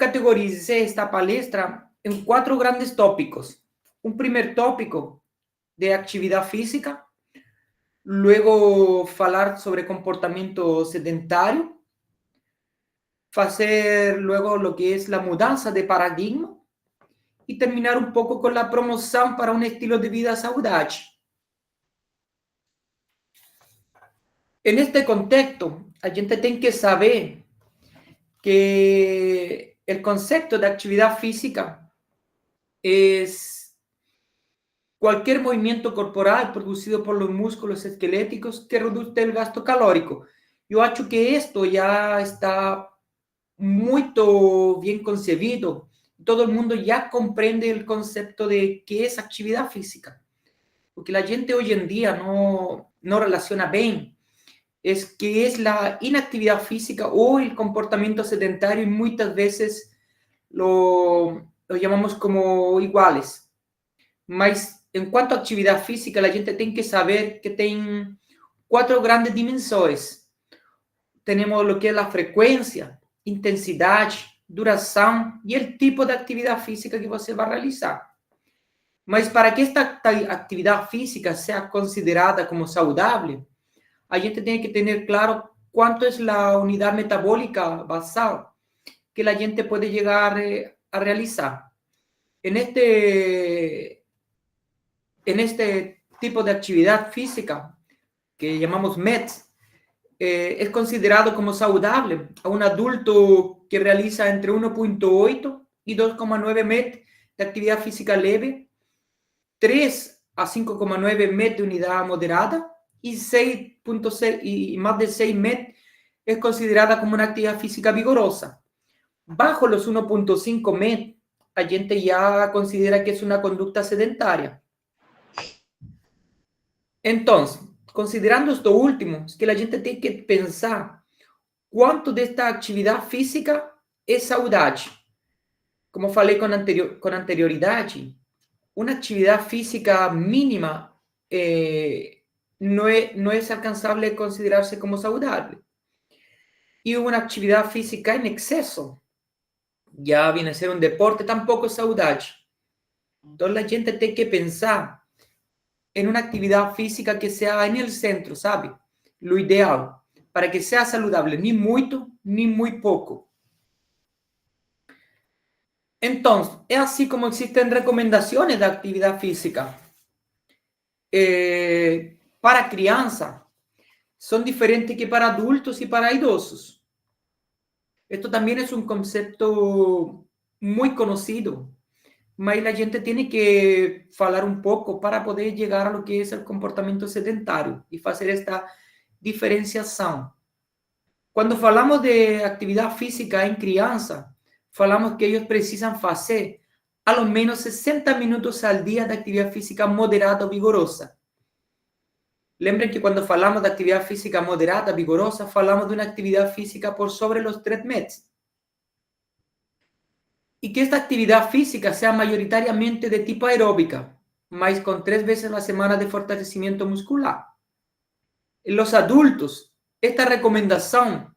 categoricé esta palestra en 4 grandes tópicos. Un primer tópico de actividad física, luego falar sobre comportamiento sedentario, hacer luego lo que es la mudanza de paradigma y terminar un poco con la promoción para un estilo de vida saludable. En este contexto, a gente tem que saber que el concepto de actividad física es cualquier movimiento corporal producido por los músculos esqueléticos que reduce el gasto calórico. Yo acho que esto ya está muy bien concebido. Todo el mundo ya comprende el concepto de qué es actividad física. Porque la gente hoy en día no relaciona bien. Es que es la inactividad física o el comportamiento sedentario y muchas veces lo llamamos como iguales. Mas en cuanto a actividad física, la gente tiene que saber que tem 4 grandes dimensões. Tenemos lo que es la frecuencia, intensidad, duración y el tipo de actividad física que você va a realizar. Mas para que esta actividad física sea considerada como saludable, a gente tiene que tener claro cuánto es la unidad metabólica basal que la gente puede llegar a realizar. En este tipo de actividad física, que llamamos MET, es considerado como saludable a un adulto que realiza entre 1,8 y 2,9 MET de actividad física leve, 3 a 5,9 MET de unidad moderada y 6,6 y más de 6 MET es considerada como una actividad física vigorosa. Bajo los 1,5 MET, a gente ya considera que es una conducta sedentaria. Entonces, considerando esto último, es que la gente tiene que pensar cuánto de esta actividad física es saludable. Como falei con anterioridad, una actividad física mínima no es alcanzable considerarse como saludable. Y una actividad física en exceso, ya viene a ser un deporte, tampoco es saludable. Entonces la gente tiene que pensar en una actividad física que sea en el centro, ¿sabe? Lo ideal, para que sea saludable, ni mucho, ni muy poco. Entonces, es así como existen recomendaciones de actividad física. Para crianza, son diferentes que para adultos y para idosos. Esto también es un concepto muy conocido, mas la gente tiene que hablar un poco para poder llegar a lo que es el comportamiento sedentario y hacer esta diferenciación. Cuando hablamos de actividad física en crianza, falamos que ellos precisan hacer a lo menos 60 minutos al día de actividad física moderada o vigorosa. Lembren que cuando falamos de actividad física moderada, vigorosa, falamos de una actividad física por sobre los 3 METs. Y que esta actividad física sea mayoritariamente de tipo aeróbica, más con 3 veces a la semana de fortalecimiento muscular. En los adultos, esta recomendación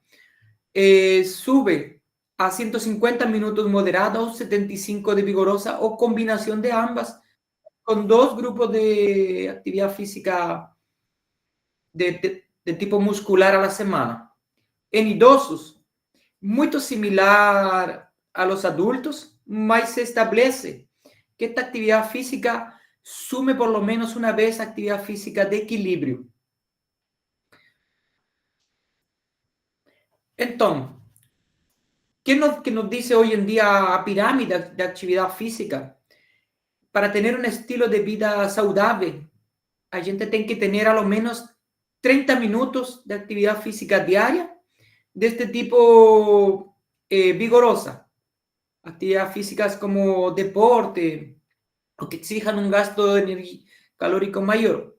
sube a 150 minutos moderada o 75 de vigorosa o combinación de ambas con 2 grupos de actividad física de tipo muscular a la semana. En idosos, muy similar a los adultos, mas se establece que esta actividad física sume por lo menos una vez actividad física de equilibrio. Entonces, ¿qué nos dice hoy en día a pirámide de actividad física? Para tener un estilo de vida saludable, a gente tiene que tener a lo menos 30 minutos de actividad física diaria de este tipo vigorosa. Actividades físicas como deporte o que exijan un gasto de energía calórico mayor.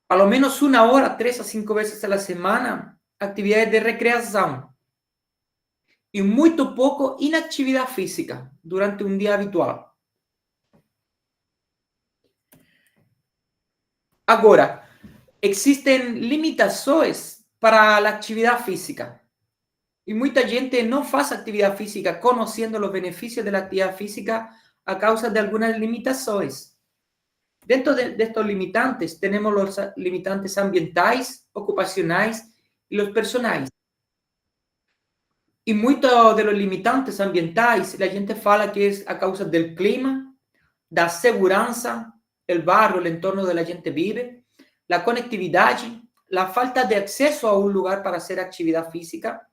A lo menos 1 hora, 3 a 5 veces a la semana, actividades de recreación. Y muy poco inactividad física durante un día habitual. Ahora, existen limitaciones para la actividad física. Y mucha gente no hace actividad física conociendo los beneficios de la actividad física a causa de algunas limitaciones. Dentro de estos limitantes tenemos los limitantes ambientales, ocupacionales y los personales. Y muchos de los limitantes ambientales, la gente fala que es a causa del clima, da seguranza, el barrio, el entorno de la gente vive, la conectividad, la falta de acceso a un lugar para hacer actividad física,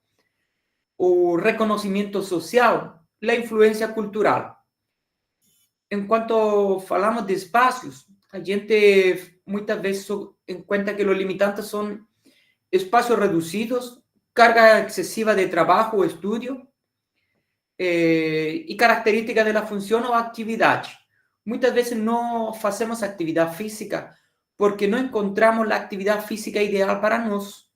o reconocimiento social, la influencia cultural. En cuanto falamos de espacios, a gente muchas veces encuentra que los limitantes son espacios reducidos, carga excesiva de trabajo o estudio, y características de la función o actividad. Muchas veces no hacemos actividad física porque no encontramos la actividad física ideal para nosotros.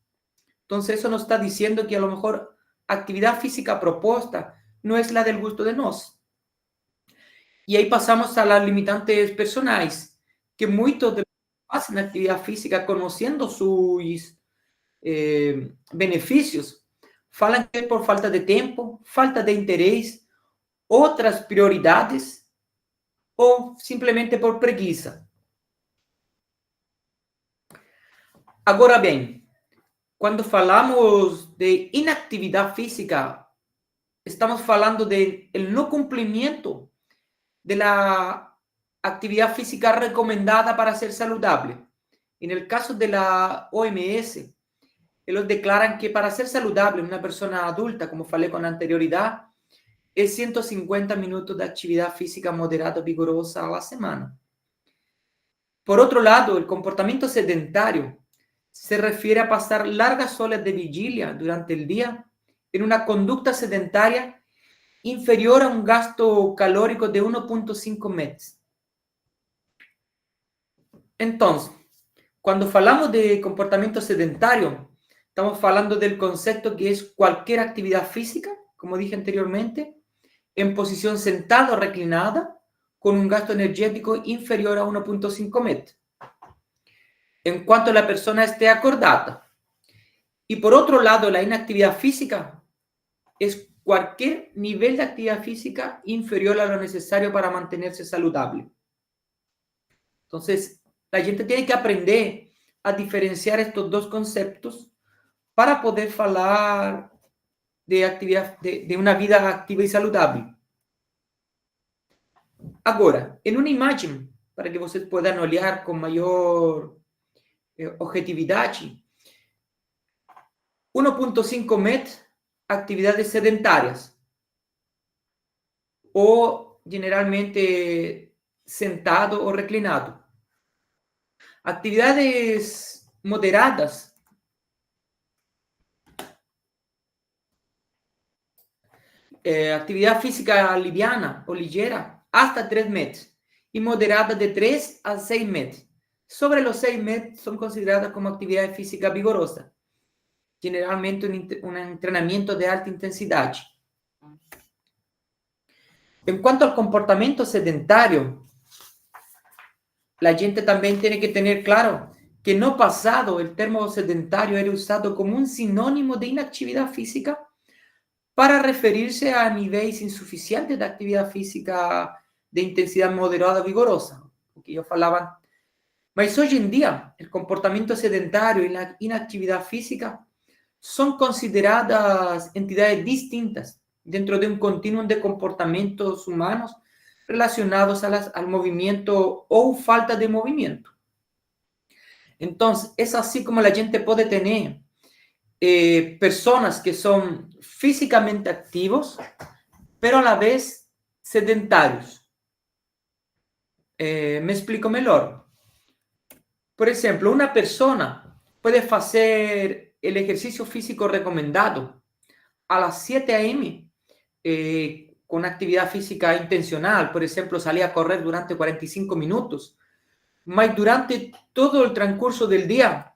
Entonces eso nos está diciendo que a lo mejor actividad física propuesta no es la del gusto de nosotros. Y ahí pasamos a las limitantes personales, que muchos de los que hacen actividad física conociendo sus beneficios, falan que es por falta de tiempo, falta de interés, otras prioridades o simplemente por preguiça. Agora bem, quando falamos de inactividade física, estamos falando de el no cumplimiento de la actividad física recomendada para ser saludable. En el caso de la OMS, ellos declaran que para ser saludable una persona adulta, como falei con anterioridad, es 150 minutos de actividad física moderada vigorosa a la semana. Por otro lado, el comportamiento sedentario se refiere a pasar largas horas de vigilia durante el día en una conducta sedentaria inferior a un gasto calórico de 1.5 METs. Entonces, cuando falamos de comportamiento sedentario, estamos hablando del concepto que es cualquier actividad física, como dije anteriormente, en posición sentada o reclinada, con un gasto energético inferior a 1.5 MET, en cuanto la persona esté acordada. Y por otro lado, la inactividad física es cualquier nivel de actividad física inferior a lo necesario para mantenerse saludable. Entonces, la gente tiene que aprender a diferenciar estos dos conceptos para poder hablar de actividad, de una vida activa y saludable. Agora, em uma imagem, para que vocês possam olhar com maior objetividade, 1.5 MET, actividades sedentárias, ou generalmente sentado ou reclinado. Actividades moderadas, actividad física liviana o ligera, hasta 3 MET, y moderada de 3 a 6 MET. Sobre los 6 MET son consideradas como actividad física vigorosa, generalmente un entrenamiento de alta intensidad. En cuanto al comportamiento sedentario, la gente también tiene que tener claro que en el pasado el término sedentario era usado como un sinónimo de inactividad física para referirse a niveles insuficientes de actividad física de intensidad moderada vigorosa, o que yo falaba. Mas hoy en día, el comportamiento sedentario y la inactividad física son consideradas entidades distintas dentro de un continuum de comportamientos humanos relacionados al movimiento o falta de movimiento. Entonces, es así como la gente puede tener personas que son físicamente activos, pero a la vez sedentarios. Me explico mejor. Por ejemplo, una persona puede hacer el ejercicio físico recomendado a las 7 a.m. Con actividad física intencional, por ejemplo, salir a correr durante 45 minutos, mas durante todo el transcurso del día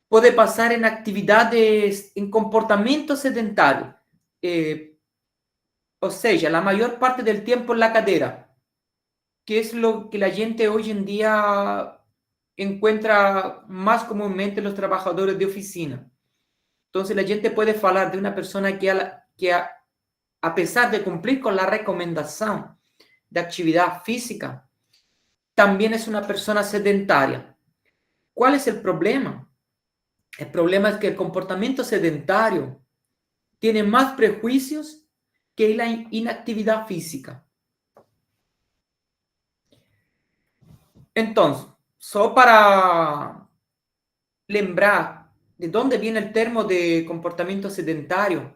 puede pasar en actividades, en comportamiento sedentario, o sea, la mayor parte del tiempo en la cadera, que es lo que la gente hoy en día encuentra más comúnmente en los trabajadores de oficina. Entonces, la gente puede hablar de una persona que a pesar de cumplir con la recomendación de actividad física, también es una persona sedentaria. ¿Cuál es el problema? El problema es que el comportamiento sedentario tiene más prejuicios que la inactividad física. Entonces, solo para lembrar de dónde viene el término de comportamiento sedentario,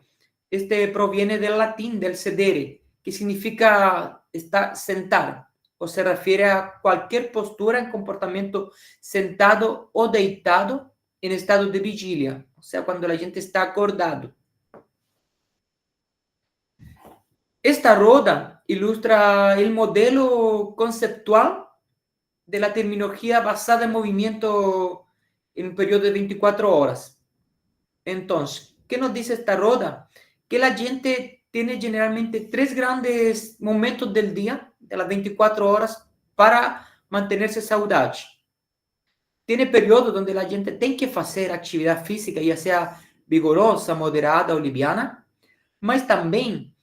este proviene del latín, del sedere, que significa estar sentado, o se refiere a cualquier postura en comportamiento sentado o deitado en estado de vigilia, o sea, cuando la gente está acordado. Esta roda ilustra el modelo conceptual de la terminología basada en movimiento en un periodo de 24 horas. Entonces, ¿qué nos dice esta roda? Que la gente tiene generalmente 3 grandes momentos del día, de las 24 horas, para mantenerse saludable. Tiene periodos donde la gente tiene que hacer actividad física, ya sea vigorosa, moderada o liviana, mas también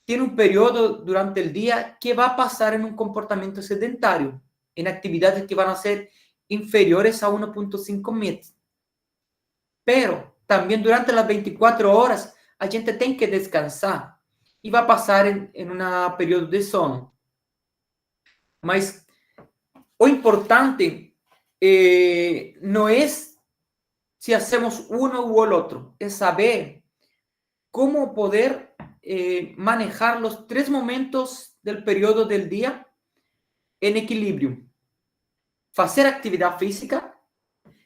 tiene un periodo durante el día que va a pasar en un comportamiento sedentario, en actividades que van a ser inferiores a 1.5 metros. Pero también durante las 24 horas, la gente tiene que descansar y va a pasar en un periodo de sono. Mas o importante no es si hacemos uno u el otro, es saber cómo poder manejar los 3 momentos del periodo del día en equilibrio. Hacer actividad física,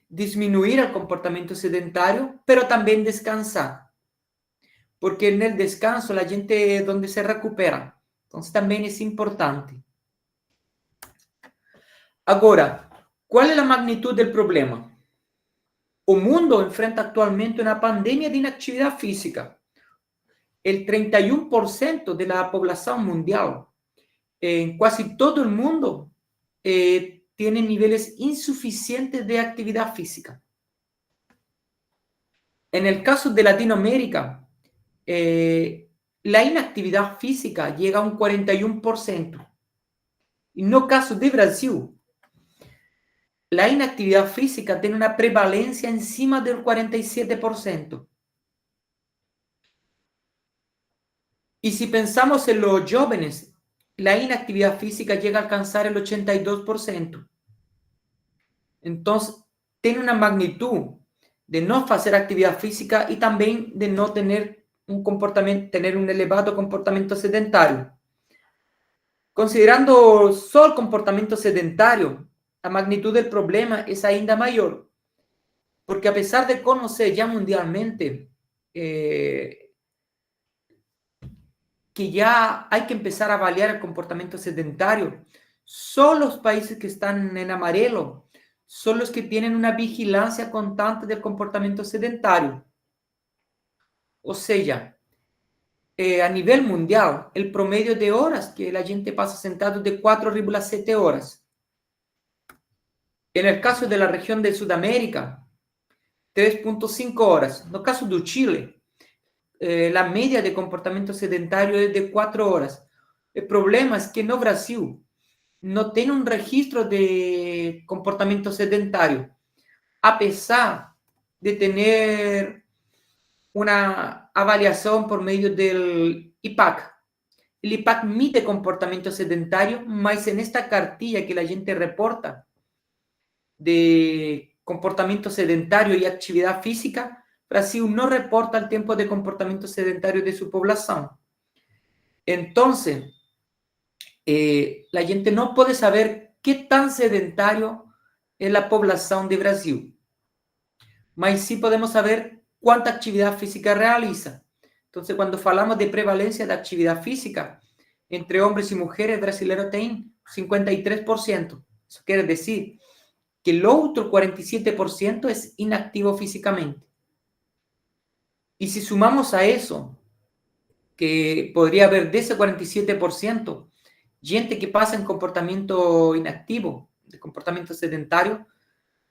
disminuir el comportamiento sedentario, pero también descansar. Porque en el descanso la gente es donde se recupera. Entonces también es importante. Ahora, ¿cuál es la magnitud del problema? O mundo enfrenta actualmente una pandemia de inactividad física. El 31% de la población mundial, en casi todo el mundo, tiene niveles insuficientes de actividad física. En el caso de Latinoamérica, la inactividad física llega a un 41%. Y no caso de Brasil, la inactividad física tiene una prevalencia encima del 47%. Y si pensamos en los jóvenes, la inactividad física llega a alcanzar el 82%. Entonces, tiene una magnitud de no hacer actividad física y también de no tener tener un elevado comportamiento sedentario. Considerando solo el comportamiento sedentario, la magnitud del problema es ainda mayor, porque a pesar de conocer ya mundialmente que ya hay que empezar a avaliar el comportamiento sedentario, solo los países que están en amarelo son los que tienen una vigilancia constante del comportamiento sedentario. O sea, a nivel mundial, el promedio de horas que la gente pasa sentado es de 4,7 horas. En el caso de la región de Sudamérica, 3,5 horas. No caso de Chile, la media de comportamiento sedentario es de 4 horas. El problema es que no Brasil no tiene un registro de comportamiento sedentario, a pesar de tener una avaliación por medio del IPAC. El IPAC mide comportamiento sedentario, mas en esta cartilla que la gente reporta de comportamiento sedentario y actividad física, Brasil no reporta el tiempo de comportamiento sedentario de su población. Entonces, la gente no puede saber qué tan sedentario es la población de Brasil, mas sí podemos saber cuánta actividad física realiza. Entonces, cuando hablamos de prevalencia de actividad física entre hombres y mujeres, brasileños tienen 53%. Eso quiere decir que el otro 47% es inactivo físicamente. Y si sumamos a eso, que podría haber de ese 47%, gente que pasa en comportamiento inactivo, de comportamiento sedentario,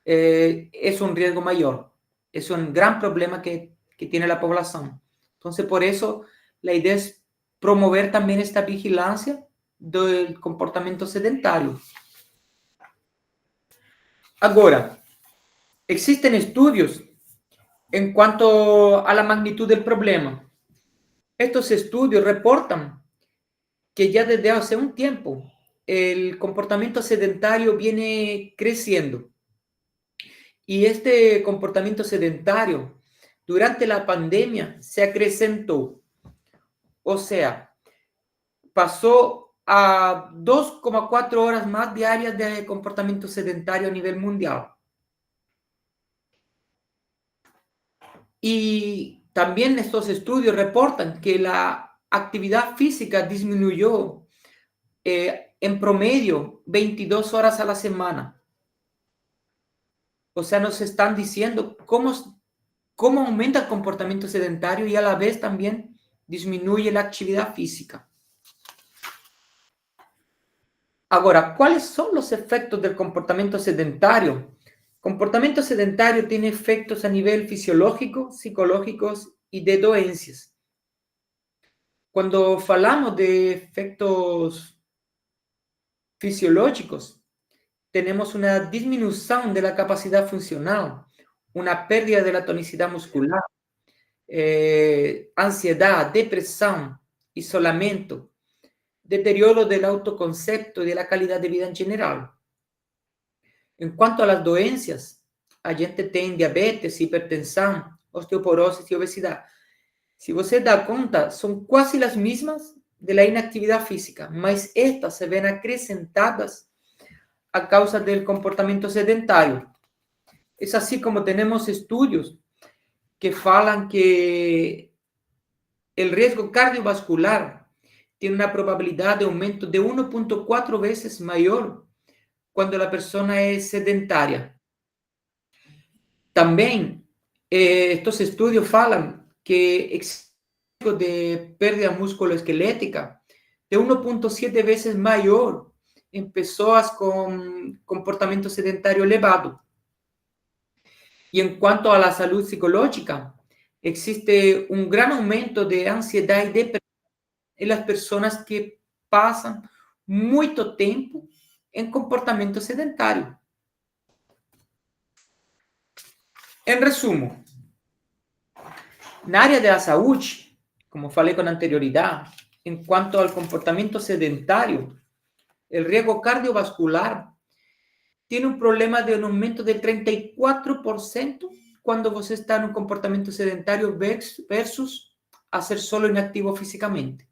es un riesgo mayor. Es un gran problema que que tiene la población. Entonces, por eso, la idea es promover también esta vigilancia del comportamiento sedentario. Ahora, existen estudios en cuanto a la magnitud del problema. Estos estudios reportan que ya desde hace un tiempo el comportamiento sedentario viene creciendo. Y este comportamiento sedentario durante la pandemia se acrecentó. O sea, pasó a 2,4 horas más diarias de comportamiento sedentario a nivel mundial. Y también estos estudios reportan que la actividad física disminuyó en promedio 22 horas a la semana. O sea, nos están diciendo cómo aumenta el comportamiento sedentario y a la vez también disminuye la actividad física. Ahora, ¿cuáles son los efectos del comportamiento sedentario? Comportamiento sedentario tiene efectos a nivel fisiológico, psicológicos y de doenças. Cuando hablamos de efectos fisiológicos, tenemos una disminución de la capacidad funcional, una pérdida de la tonicidad muscular, ansiedad, depresión, isolamiento, deterioro del autoconcepto y de la calidad de vida en general. En cuanto a las doenças, a gente tem diabetes, hipertensão, osteoporose y obesidad. Si você dá conta, son casi las mismas de la inactividad física, mas estas se ven acrecentadas a causa del comportamiento sedentario. Es así como tenemos estudios que falan que el riesgo cardiovascular tiene una probabilidad de aumento de 1,4 veces mayor cuando la persona es sedentaria. También estos estudios falan que existe riesgo de pérdida musculoesquelética de 1,7 veces mayor en personas con comportamiento sedentario elevado. Y en cuanto a la salud psicológica, existe un gran aumento de ansiedad y depresión en las personas que pasan mucho tiempo en comportamiento sedentario. En resumo, na área da saúde, como falei com anterioridade, em quanto ao comportamento sedentário, o riesgo cardiovascular tem um problema de um aumento de 34% quando você está no comportamento sedentário versus a ser solo inactivo físicamente.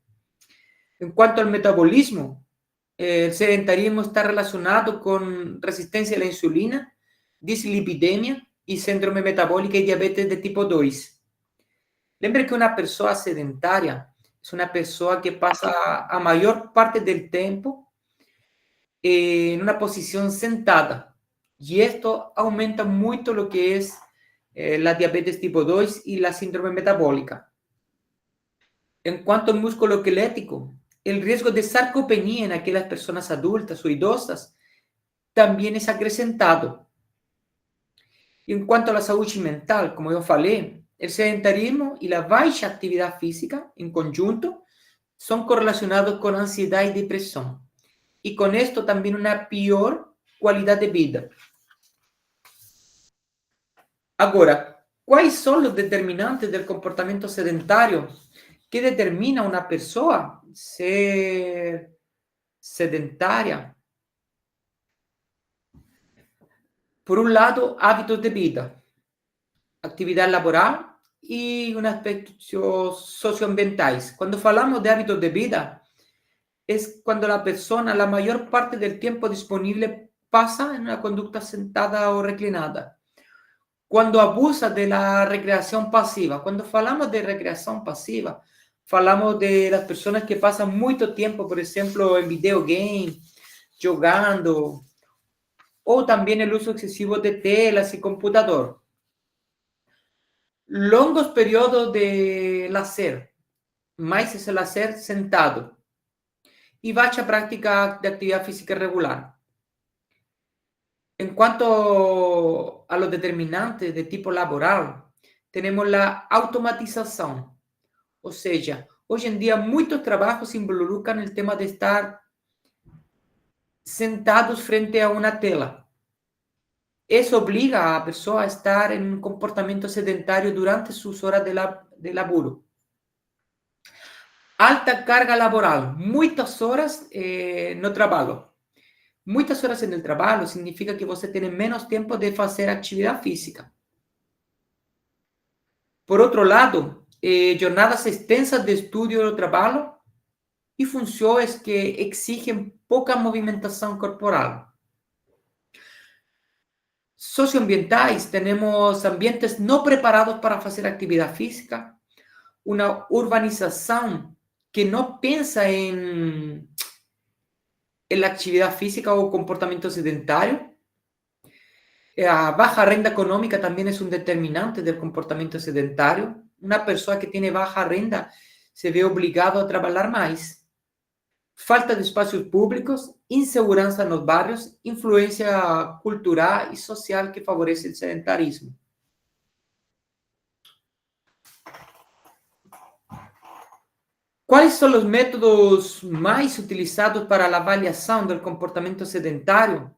En cuanto al metabolismo, el sedentarismo está relacionado con resistencia a la insulina, dislipidemia y síndrome metabólica y diabetes de tipo 2. Lembre que una persona sedentaria es una persona que pasa a mayor parte del tiempo en una posición sentada. Y esto aumenta mucho lo que es la diabetes tipo 2 y la síndrome metabólica. En cuanto al músculo esquelético, el riesgo de sarcopenia en aquellas personas adultas o idosas también es acrecentado. Y en cuanto a la salud mental, como yo falei, el sedentarismo y la baja actividad física en conjunto son correlacionados con ansiedad y depresión. Y con esto también una peor calidad de vida. Ahora, ¿cuáles son los determinantes del comportamiento sedentario que determina a una persona ser sedentaria? Por un lado, hábitos de vida, actividad laboral y un aspecto socioambiental. Cuando hablamos de hábitos de vida, es cuando la persona la mayor parte del tiempo disponible pasa en una conducta sentada o reclinada. Cuando abusa de la recreación pasiva. Cuando hablamos de recreación pasiva, hablamos de las personas que pasan mucho tiempo, por ejemplo, en videogame, jugando, o también el uso excesivo de telas y computador. Longos periodos de lazer, mais ese lazer sentado. Y baja práctica de actividad física regular. En cuanto a los determinantes de tipo laboral, tenemos la automatización. O sea, hoy en día muchos trabajos involucran el tema de estar sentados frente a una tela. Eso obliga a persona a estar en un comportamiento sedentario durante sus horas de laburo. Alta carga laboral, muchas horas no trabajo. Muchas horas en el trabajo significa que você tiene menos tiempo de hacer actividad física. Por otro lado, jornadas extensas de estudio o trabajo y funciones que exigen poca movimentación corporal. Socioambientales, tenemos ambientes no preparados para hacer actividad física, una urbanización que no piensa en la actividad física o comportamiento sedentario. La baja renta económica también es un determinante del comportamiento sedentario. Una persona que tiene baja renta se ve obligado a trabajar más. Falta de espacios públicos, inseguranza en los barrios, influencia cultural y social que favorece el sedentarismo. ¿Cuáles son los métodos más utilizados para la avaliación del comportamiento sedentario?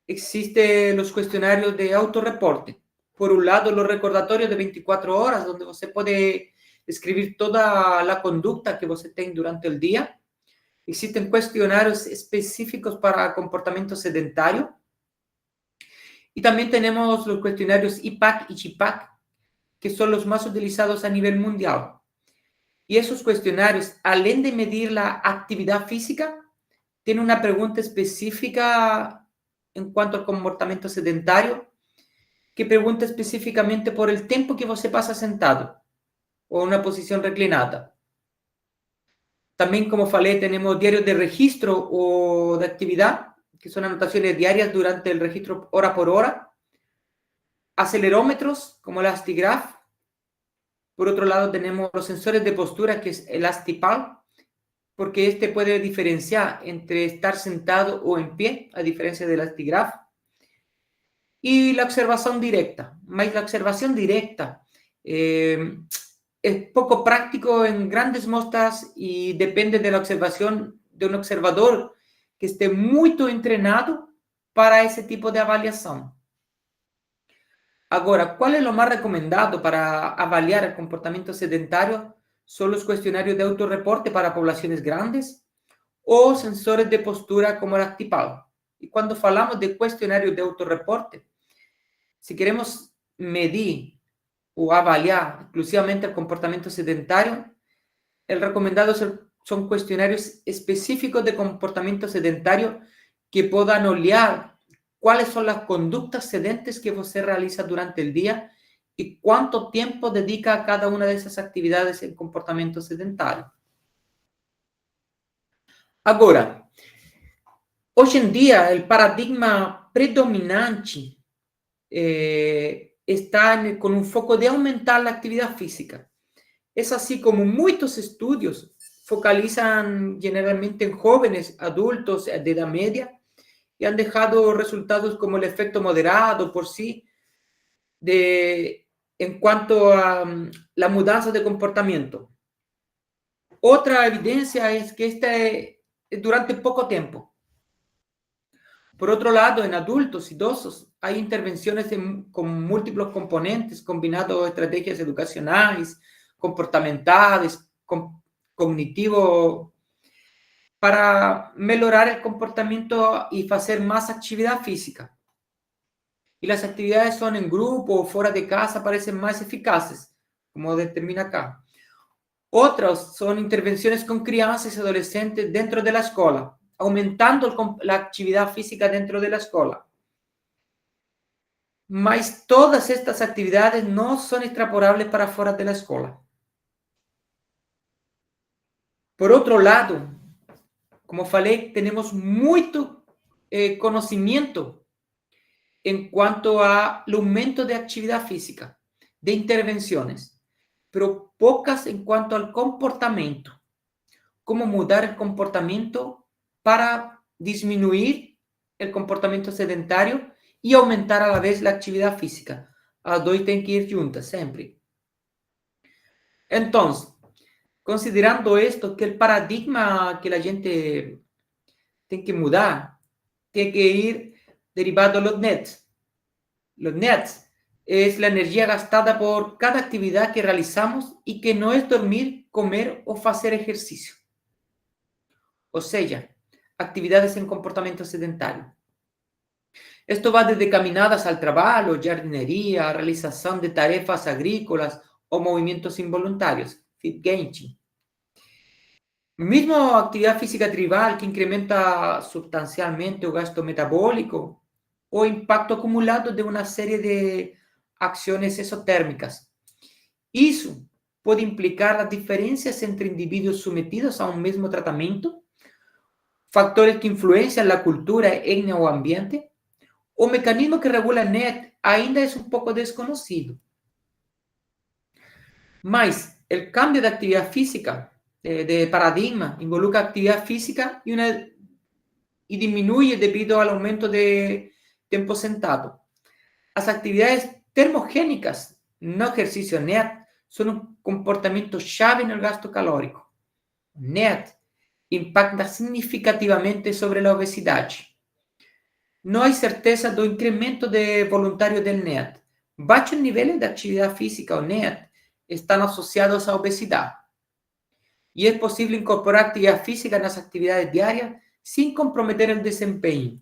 Existen los cuestionarios de autorreporte. Por un lado, los recordatorios de 24 horas, donde usted puede escribir toda la conducta que usted tiene durante el día. Existen cuestionarios específicos para comportamiento sedentario. Y también tenemos los cuestionarios IPAC y GPAC, que son los más utilizados a nivel mundial. Y esos cuestionarios, além de medir la actividad física, tienen una pregunta específica en cuanto al comportamiento sedentario, que pregunta específicamente por el tiempo que você pasa sentado o en una posición reclinada. También, como falei, tenemos diarios de registro o de actividad, que son anotaciones diarias durante el registro hora por hora. Acelerómetros, como el Astigraph. Por otro lado, tenemos los sensores de postura, que es el Astipal, porque este puede diferenciar entre estar sentado o en pie, a diferencia del Astigraph. Y la observación directa. Más la observación directa es poco práctico en grandes muestras y depende de la observación de un observador que esté muy entrenado para ese tipo de avaliación. Ahora, ¿cuál es lo más recomendado para avaliar el comportamiento sedentario? ¿Son los cuestionarios de autorreporte para poblaciones grandes o sensores de postura como el Actipal? Y cuando hablamos de cuestionarios de autorreporte, si queremos medir o avaliar exclusivamente el comportamiento sedentario, el recomendado son cuestionarios específicos de comportamiento sedentario que puedan olear cuáles son las conductas sedentes que usted realiza durante el día y cuánto tiempo dedica a cada una de esas actividades en comportamiento sedentario. Ahora, hoy en día el paradigma predominante está con un foco de aumentar la actividad física. Es así como muchos estudios focalizan generalmente en jóvenes, adultos de edad media, y han dejado resultados como el efecto moderado por sí en cuanto a la mudanza de comportamiento. Otra evidencia es que este es durante poco tiempo. Por otro lado, en adultos idosos hay intervenciones con múltiples componentes, combinando estrategias educacionales, comportamentales, cognitivo, para mejorar el comportamiento y hacer más actividad física. Y las actividades son en grupo o fuera de casa, parecen más eficaces, como determina acá. Otras son intervenciones con crianças y adolescentes dentro de la escuela, aumentando la actividad física dentro de la escuela. Mas todas estas actividades no son extrapolables para fuera de la escuela. Por otro lado, como falei, tenemos mucho conocimiento en cuanto al aumento de actividad física, de intervenciones, pero pocas en cuanto al comportamiento. Cómo mudar el comportamiento para disminuir el comportamiento sedentario y aumentar a la vez la actividad física. Las dos tienen que ir juntas siempre. Entonces, considerando esto, que el paradigma que la gente tiene que mudar, tiene que ir derivado de los nets. Los nets es la energía gastada por cada actividad que realizamos y que no es dormir, comer o hacer ejercicio. O sea, actividades en comportamiento sedentario. Esto va desde caminadas al trabajo, jardinería, realización de tarefas agrícolas o movimientos involuntarios, fitgaining. Mismo actividad física tribal que incrementa sustancialmente el gasto metabólico o impacto acumulado de una serie de acciones exotérmicas. Eso puede implicar las diferencias entre individuos sometidos a un mismo tratamiento, factores que influencian la cultura, etnia o ambiente, o mecanismo que regula NET ainda es un poco desconocido. Mas el cambio de actividad física, de paradigma, involucra actividad física y disminuye debido al aumento de tiempo sentado. Las actividades termogénicas, no ejercicio NET, son un comportamiento llave en el gasto calórico. NET impacta significativamente sobre la obesidad. No hay certeza do incremento de voluntario del NET. Baixos niveles de actividad física o NET están asociados a obesidad. Y es posible incorporar actividad física en las actividades diarias sin comprometer el desempeño.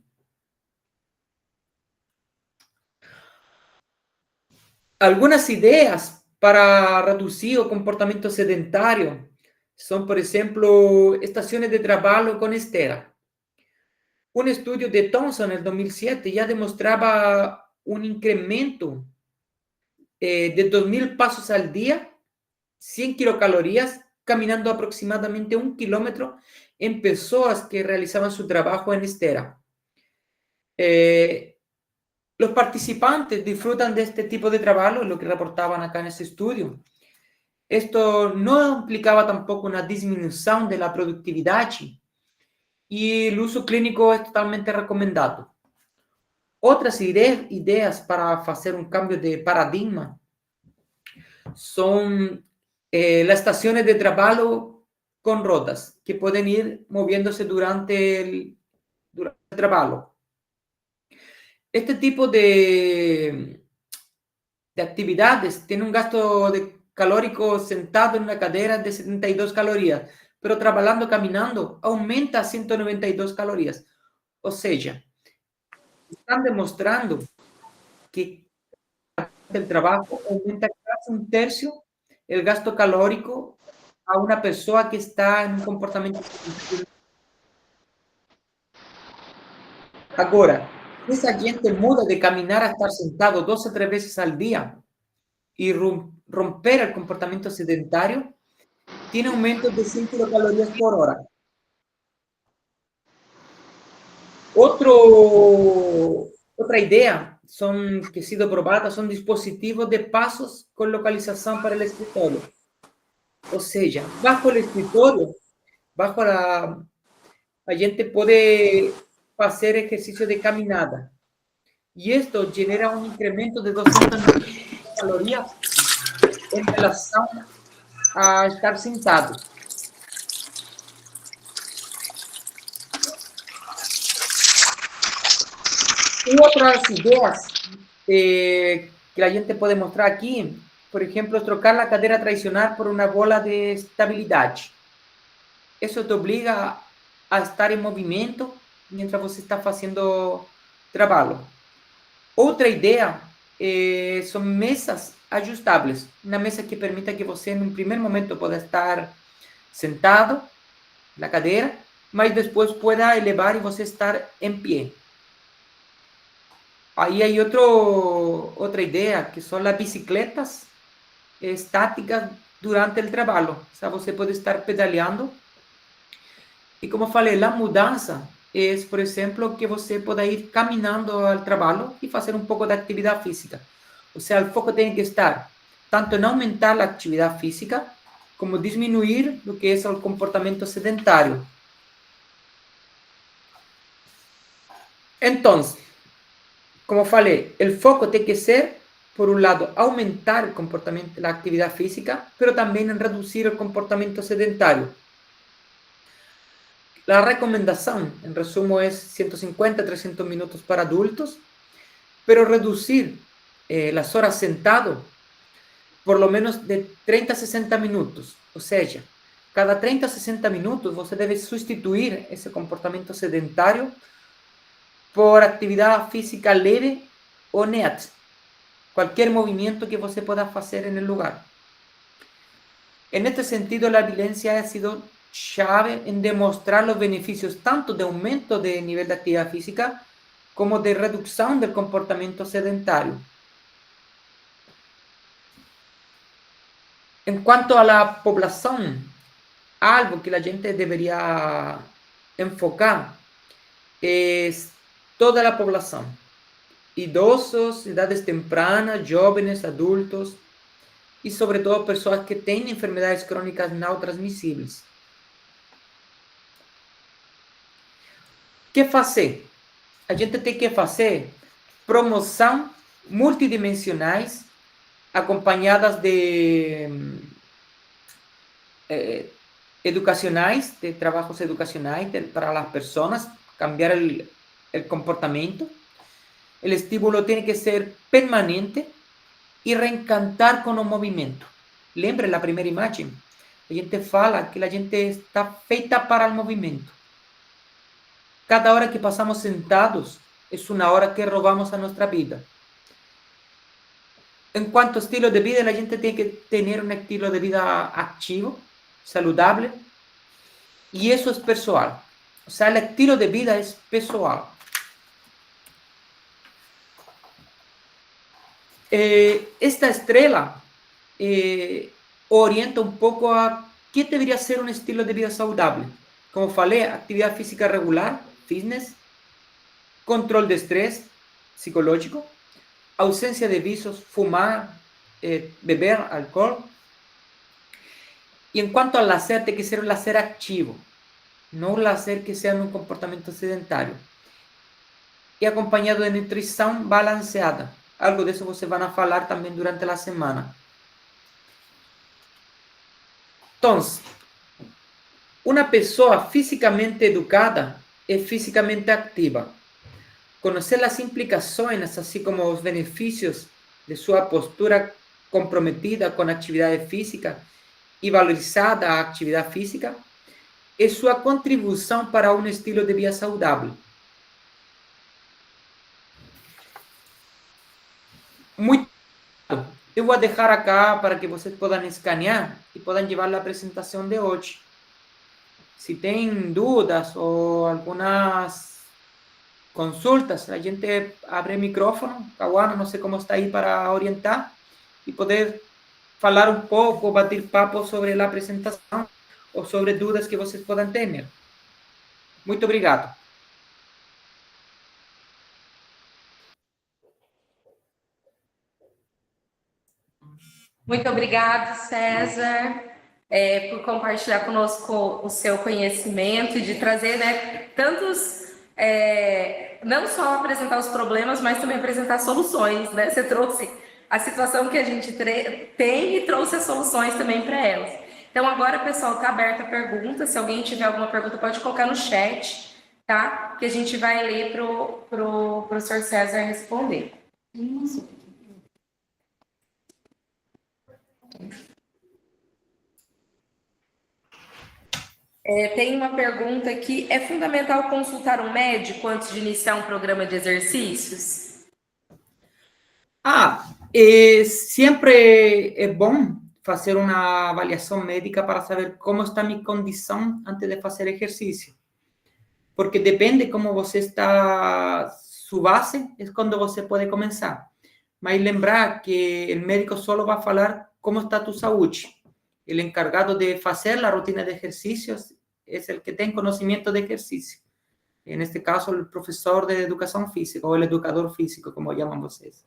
Algunas ideas para reducir el comportamiento sedentario son, por ejemplo, estaciones de trabajo con esteira. Un estudio de Thomson en el 2007 ya demostraba un incremento de 2.000 pasos al día, 100 kilocalorías, caminando aproximadamente 1 kilómetro en personas que realizaban su trabajo en esteira. Los participantes disfrutan de este tipo de trabajo, lo que reportaban acá en ese estudio. Esto no implicaba tampoco una disminución de la productividad y el uso clínico es totalmente recomendado. Otras ideas para hacer un cambio de paradigma son las estaciones de trabajo con rodas que pueden ir moviéndose durante el trabajo. Este tipo de actividades tiene un gasto calórico sentado en una cadera de 72 calorías, pero trabajando, caminando, aumenta a 192 calorías. O sea, están demostrando que el trabajo aumenta casi un tercio el gasto calórico a una persona que está en un comportamiento. Ahora, esa gente muda de caminar a estar sentado 2 o 3 veces al día y romper el comportamiento sedentario, tiene aumentos de 100 kilocalorías por hora. Otra idea que ha sido probada son dispositivos de pasos con localización para el escritorio. O sea, bajo el escritorio, la gente puede hacer ejercicio de caminada. Y esto genera un incremento de 200 calorías en relación a estar sentado. Y otras ideas que la gente puede mostrar aquí, por ejemplo, trocar la cadera tradicional por una bola de estabilidad. Eso te obliga a estar en movimiento mientras você está haciendo trabajo. Otra idea son mesas ajustables. Una mesa que permita que você, en un primer momento, pueda estar sentado, la cadera, mas después pueda elevar y você estar en pie. Aí hay otra idea, que son las bicicletas estáticas durante el trabajo. O sea, você puede estar pedaleando. Y como falei, la mudanza es, por ejemplo, que você pueda ir caminando al trabajo y hacer un poco de actividad física. O sea, el foco tiene que estar tanto en aumentar la actividad física como disminuir lo que es el comportamiento sedentario. Entonces, como falei, el foco tiene que ser por un lado, aumentar el comportamiento, la actividad física, pero también en reducir el comportamiento sedentario. La recomendación, en resumen, es 150 a 300 minutos para adultos, pero reducir las horas sentado por lo menos de 30 a 60 minutos. O sea, cada 30 a 60 minutos você debe sustituir ese comportamiento sedentario por actividad física leve o NEAT, cualquier movimiento que você pueda hacer en el lugar. En este sentido, la evidencia ha sido clave en demostrar los beneficios tanto de aumento de nivel de actividad física como de reducción del comportamiento sedentario. En cuanto a la población, algo que la gente debería enfocar es toda la población, idosos, edades tempranas, jóvenes, adultos y sobre todo personas que tienen enfermedades crónicas no transmisibles. ¿Qué hacer? A gente tem que fazer promoção multidimensionais acompanhadas de educacionais, de trabalhos educacionais para as pessoas, cambiar o comportamento. O estímulo tem que ser permanente e reencantar com o movimento. Lembre a primeira imagem? A gente fala que a gente está feita para o movimento. Cada hora que passamos sentados é uma hora que roubamos a nossa vida. En cuanto a estilo de vida, a gente tem que ter um estilo de vida ativo, saludável, e isso é pessoal. O sea, o estilo de vida é pessoal. Esta estrela orienta um pouco a que deveria ser um estilo de vida saudável. Como falei, atividade física regular, fitness, control de estresse psicológico, ausência de vícios, fumar, beber álcool. E em quanto ao lazer, tem que ser um lazer ativo, não um lazer que seja um comportamento sedentário. E acompanhado de nutrição balanceada. Algo disso vocês vão falar também durante a semana. Então, uma pessoa fisicamente educada é fisicamente activa. Conhecer as implicações, assim como os benefícios de sua postura comprometida com a atividade física e valorizada a atividade física, é sua contribuição para um estilo de vida saudável. Muito. Eu vou deixar acá para que vocês possam escanear e possam levar a apresentação de hoje. Se tem dúvidas ou algumas consultas, a gente abre o micrófono. Caguana, não sei como está aí para orientar e poder falar um pouco, bater papo sobre a apresentação ou sobre dúvidas que vocês podem ter. Muito obrigado. Muito obrigado, César, por compartilhar conosco o seu conhecimento e de trazer, tantos, não só apresentar os problemas, mas também apresentar soluções, Você trouxe a situação que a gente tem e trouxe as soluções também para elas. Então, agora, pessoal, está aberta a pergunta. Se alguém tiver alguma pergunta, pode colocar no chat, tá? Que a gente vai ler para o professor César responder. Tem uma pergunta aqui. É fundamental consultar um médico antes de iniciar um programa de exercícios? Sempre é bom fazer uma avaliação médica para saber como está minha condição antes de fazer exercício. Porque depende como você está, sua base é quando você pode começar. Mas lembrar que o médico só vai falar como está tu saúde. O encargado de fazer a rotina de exercícios é o que tem conhecimento de exercício. Neste caso, o professor de educação física ou o educador físico, como chamam vocês.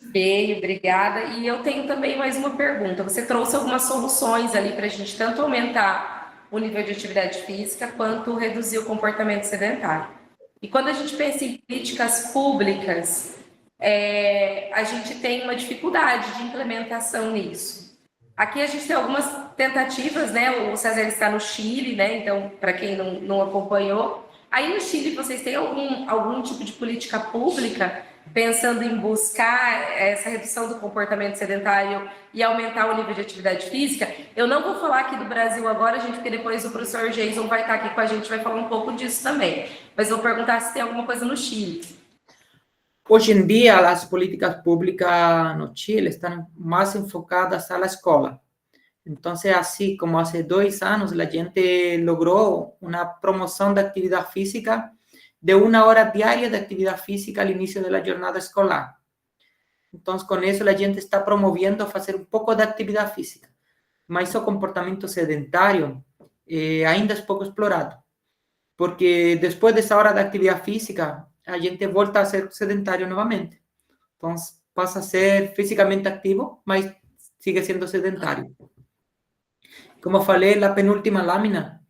Bem, obrigada. E eu tenho também mais uma pergunta. Você trouxe algumas soluções ali para a gente tanto aumentar o nível de atividade física quanto reduzir o comportamento sedentário. E quando a gente pensa em políticas públicas a gente tem uma dificuldade de implementação nisso. Aqui a gente tem algumas tentativas, né? O César está no Chile, né? Então, para quem não acompanhou, aí no Chile vocês têm algum tipo de política pública pensando em buscar essa redução do comportamento sedentário e aumentar o nível de atividade física? Eu não vou falar aqui do Brasil agora, gente, porque depois o professor Jason vai estar aqui com a gente, vai falar um pouco disso também. Mas vou perguntar se tem alguma coisa no Chile. Hoje em dia, as políticas públicas no Chile estão mais enfocadas à escola. Então, assim como há 2 anos, a gente logrou uma promoção da atividade física de 1 hora diária de atividade física ao início da jornada escolar. Então, com isso, a gente está promovendo fazer um pouco de atividade física. Mas o comportamento sedentário ainda é pouco explorado. Porque depois dessa hora de atividade física, a gente volta a ser sedentário novamente. Então, passa a ser fisicamente ativo, mas sigue sendo sedentário. Como falei na penúltima lâmina,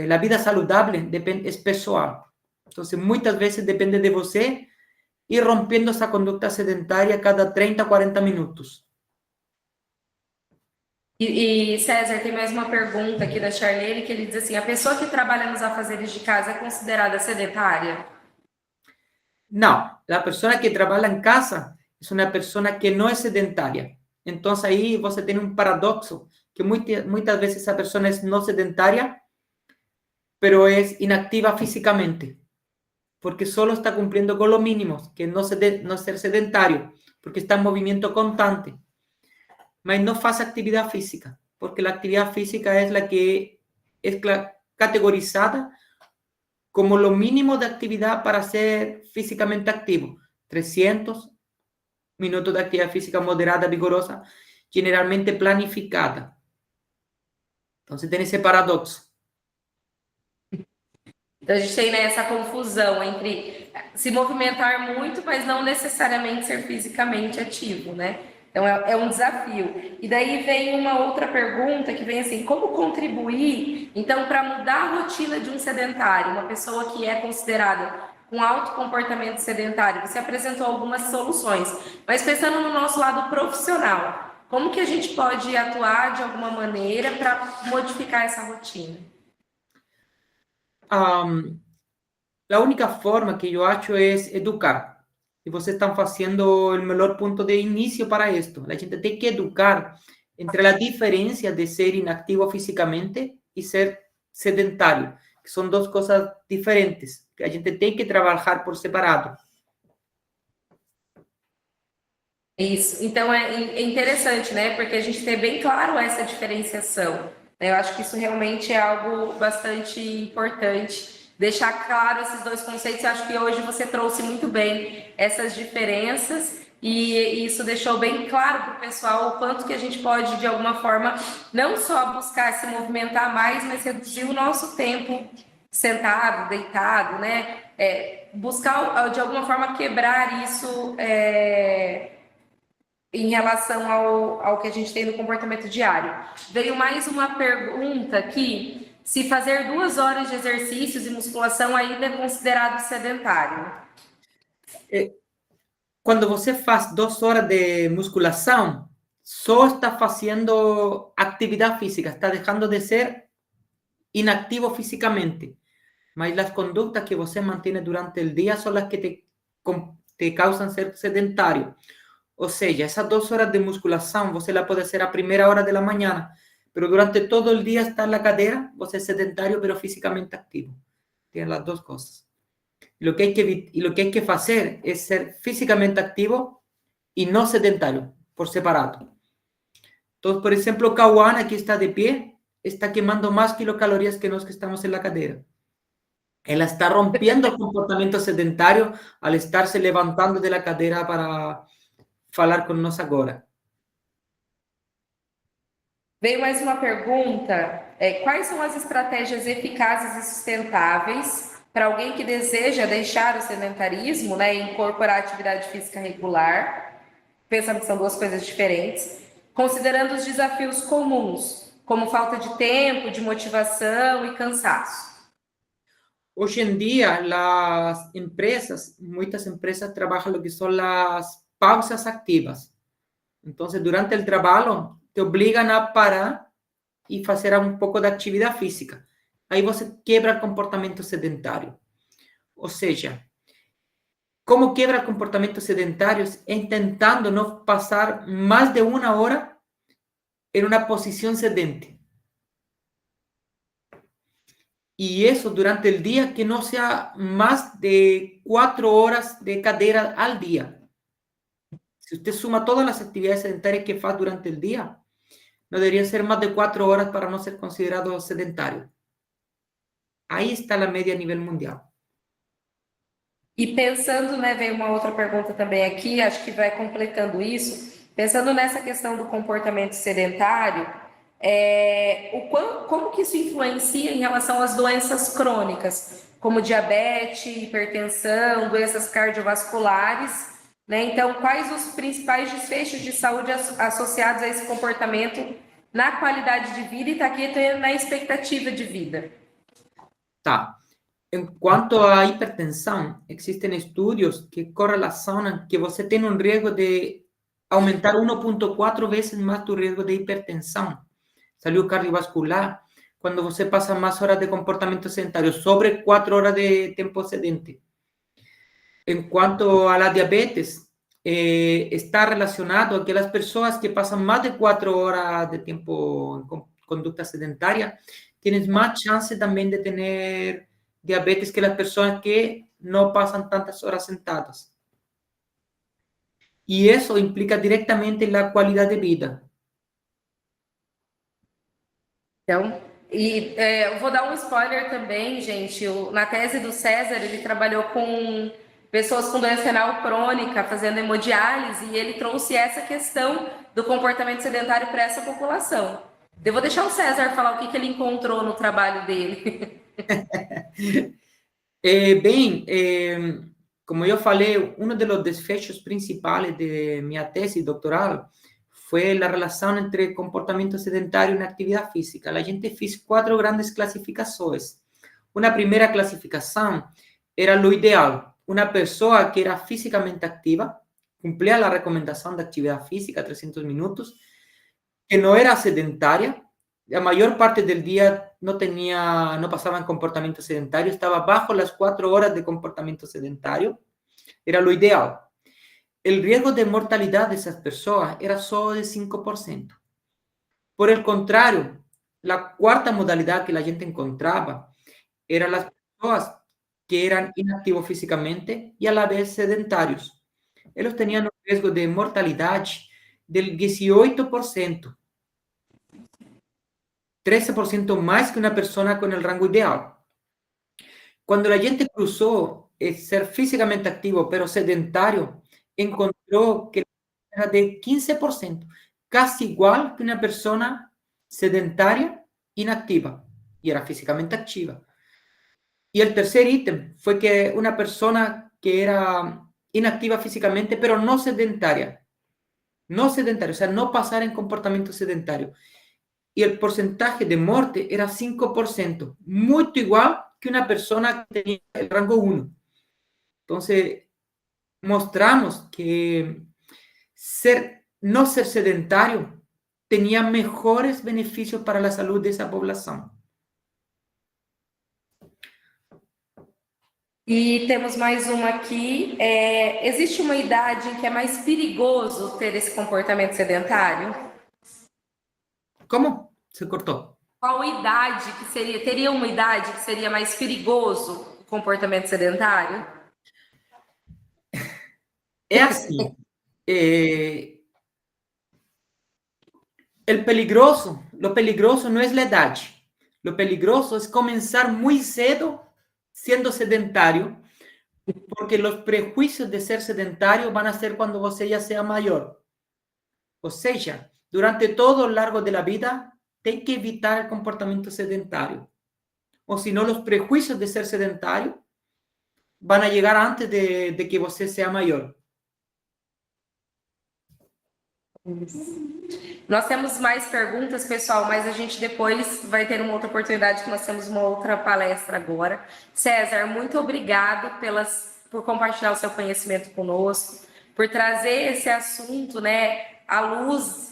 a vida saudável é pessoal. Então, muitas vezes depende de você ir rompendo essa conduta sedentária a cada 30, 40 minutos. E César, tem mais uma pergunta aqui da Charlene, que ele diz assim: a pessoa que trabalha nos afazeres de casa é considerada sedentária? Não, a pessoa que trabalha em casa é uma pessoa que não é sedentária. Então, aí você tem um paradoxo, que muitas vezes essa pessoa é não sedentária, pero é inactiva físicamente, porque solo está cumpliendo con lo mínimo, que no ser sedentario, porque está en movimiento constante, mas no hace actividad física, porque la actividad física es la que es categorizada como lo mínimo de actividad para ser físicamente activo. 300 minutos de actividad física moderada, vigorosa, generalmente planificada. Entonces tiene ese paradoxo. Então a gente tem, né, essa confusão entre se movimentar muito, mas não necessariamente ser fisicamente ativo, né? Então é um desafio. E daí vem uma outra pergunta que vem assim: como contribuir, então, para mudar a rotina de um sedentário, uma pessoa que é considerada com alto comportamento sedentário? Você apresentou algumas soluções, mas pensando no nosso lado profissional, como que a gente pode atuar de alguma maneira para modificar essa rotina? La única forma que yo acho es educar. Y ustedes están haciendo el mejor punto de inicio para esto. La gente tiene que educar entre la diferencia de ser inactivo físicamente y ser sedentario, que son dos cosas diferentes, que a gente tem que trabalhar por separado. Isso. Então é interessante, né? Porque a gente tem bem claro essa diferenciação. Eu acho que isso realmente é algo bastante importante. Deixar claro esses dois conceitos. Eu acho que hoje você trouxe muito bem essas diferenças e isso deixou bem claro para o pessoal o quanto que a gente pode, de alguma forma, não só buscar se movimentar mais, mas reduzir o nosso tempo sentado, deitado, né? Buscar, de alguma forma, quebrar isso em relação ao que a gente tem no comportamento diário. Veio mais uma pergunta aqui: se fazer 2 horas de exercícios e musculação ainda é considerado sedentário? Quando você faz 2 horas de musculação, só está fazendo atividade física, está deixando de ser inactivo físicamente. Mas as condutas que você mantém durante o dia são as que te causam ser sedentário. Ou seja, essas 2 horas de musculação, você la pode fazer a primeira hora da manhã, mas durante todo o dia está na cadeira, você é sedentário, mas fisicamente activo. Tem as duas coisas. Lo que hay que hacer es ser físicamente activo y no sedentario, por separado. Entonces, por ejemplo, Kawan, aquí está de pie, está quemando más kilocalorías que los que estamos en la cadera. Él está rompiendo el comportamiento sedentario al estarse levantando de la cadera para falar con nós agora. Veio mais uma pergunta: quais são as estratégias eficazes e sustentáveis para alguém que deseja deixar o sedentarismo, né, e incorporar atividade física regular, pensando que são duas coisas diferentes, considerando os desafios comuns, como falta de tempo, de motivação e cansaço? Hoy en día, las empresas, muchas empresas trabajan lo que son las pausas activas. Entonces, durante el trabajo, te obligan a parar y hacer un poco de actividad física. Aí você quebra o comportamento sedentário. Ou seja, como quebra comportamientos sedentarios? Intentando no pasar más de una hora en una posición sedente. Y eso durante el día, que no sea más de 4 horas de cadera al día. Si usted suma todas las actividades sedentarias que hace durante el día, no deberían ser más de 4 horas para no ser considerado sedentario. Ahí está la media a nivel mundial. E pensando, né, veio uma outra pergunta também aqui, acho que vai completando isso. Pensando nessa questão do comportamento sedentário, como que isso influencia em relação às doenças crônicas, como diabetes, hipertensão, doenças cardiovasculares, né? Então, quais os principais desfechos de saúde associados a esse comportamento na qualidade de vida e tá aqui na expectativa de vida? Tá. En cuanto a hipertensión, existen estudios que correlacionan que você tem un riesgo de aumentar 1,4 veces más tu riesgo de hipertensión, salud cardiovascular, cuando você pasa más horas de comportamiento sedentario, sobre 4 horas de tiempo sedente. En cuanto a la diabetes, está relacionado a que las personas que pasan más de 4 horas de tiempo en conducta sedentaria tienen más chance también de tener diabetes que las personas que no pasan tantas horas sentadas. Y eso implica directamente la calidad de vida. Então, eu vou dar um spoiler também, gente. Na tese do César, ele trabalhou com pessoas com doença renal crônica, fazendo hemodiálise, e ele trouxe essa questão do comportamento sedentário para essa população. Eu vou deixar o César falar o que ele encontrou no trabalho dele. Como yo falei, uno de los desfechos principales de mi tesis doctoral fue la relación entre comportamiento sedentario y actividad física. La gente hizo 4 grandes clasificaciones. Una primera clasificación era lo ideal, una persona que era físicamente activa, cumplía la recomendación de actividad física, 300 minutos, que no era sedentaria, la mayor parte del día no pasaba en comportamiento sedentario, estaba bajo las 4 horas de comportamiento sedentario, era lo ideal. El riesgo de mortalidad de esas personas era solo de 5%. Por el contrario, la cuarta modalidad que la gente encontraba eran las personas que eran inactivos físicamente y a la vez sedentarios. Ellos tenían un riesgo de mortalidad del 18%. 13% más que una persona con el rango ideal. Cuando la gente cruzó ser físicamente activo pero sedentario, encontró que era de 15%, casi igual que una persona sedentaria inactiva y era físicamente activa. Y el tercer ítem fue que una persona que era inactiva físicamente pero no sedentaria, o sea, no pasar en comportamiento sedentario. Y el porcentaje de muerte era 5%, muy igual que una persona que tenía el rango 1. Entonces, mostramos que no ser sedentario tenía mejores beneficios para la salud de esa población. E temos mais uma aqui. Existe uma idade em que é mais perigoso ter esse comportamento sedentário? ¿Cómo? Se cortó. Qual idade que teria uma idade que seria mais perigoso o comportamento sedentário? Es así. Lo peligroso no es la edad. Lo peligroso es comenzar muy cedo siendo sedentario, porque los prejuicios de ser sedentario van a ser cuando você ya sea mayor. O sea, durante todo lo largo de la vida, tem que evitar el comportamiento sedentario. O si no, los prejuicios de ser sedentario van a llegar antes de que você sea mayor. Nós temos mais perguntas, pessoal, mas a gente depois vai ter uma outra oportunidade, que nós temos uma outra palestra agora. César, muito obrigado por compartilhar o seu conhecimento conosco, por trazer esse assunto, né, à luz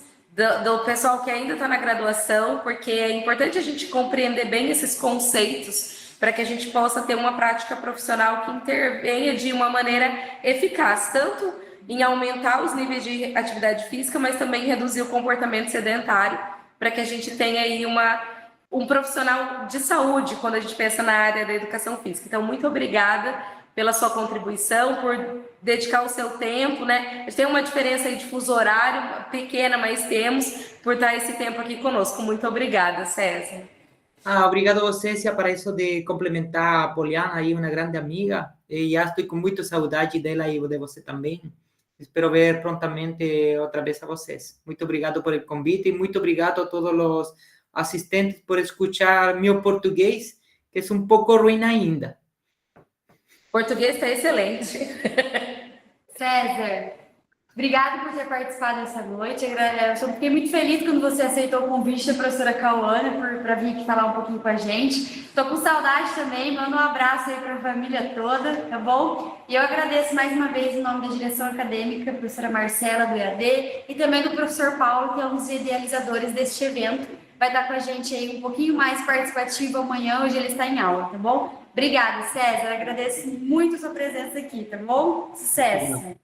do pessoal que ainda está na graduação, porque é importante a gente compreender bem esses conceitos para que a gente possa ter uma prática profissional que intervenha de uma maneira eficaz, tanto em aumentar os níveis de atividade física, mas também reduzir o comportamento sedentário, para que a gente tenha aí um profissional de saúde quando a gente pensa na área da educação física. Então, muito obrigada pela sua contribuição, por dedicar o seu tempo, né? A gente tem uma diferença aí de fuso horário pequena, mas temos, por estar esse tempo aqui conosco. Muito obrigada, César. Obrigado a você, Cécia, para isso de complementar a Poliana, aí uma grande amiga, e já estou com muita saudade dela e de você também. Espero ver prontamente outra vez a vocês. Muito obrigado por el convite e muito obrigado a todos os assistentes por escutar meu português, que é um pouco ruim ainda. Português está excelente. César, obrigada por ter participado dessa noite. Eu fiquei muito feliz quando você aceitou o convite da professora Cauana para vir aqui falar um pouquinho com a gente. Estou com saudade também, mando um abraço aí para a família toda, tá bom? E eu agradeço mais uma vez em nome da direção acadêmica, a professora Marcela, do EAD, e também do professor Paulo, que é um dos idealizadores deste evento. Vai estar com a gente aí um pouquinho mais participativo amanhã, hoje ele está em aula, tá bom? Obrigada, César. Agradeço muito a sua presença aqui, tá bom? Sucesso!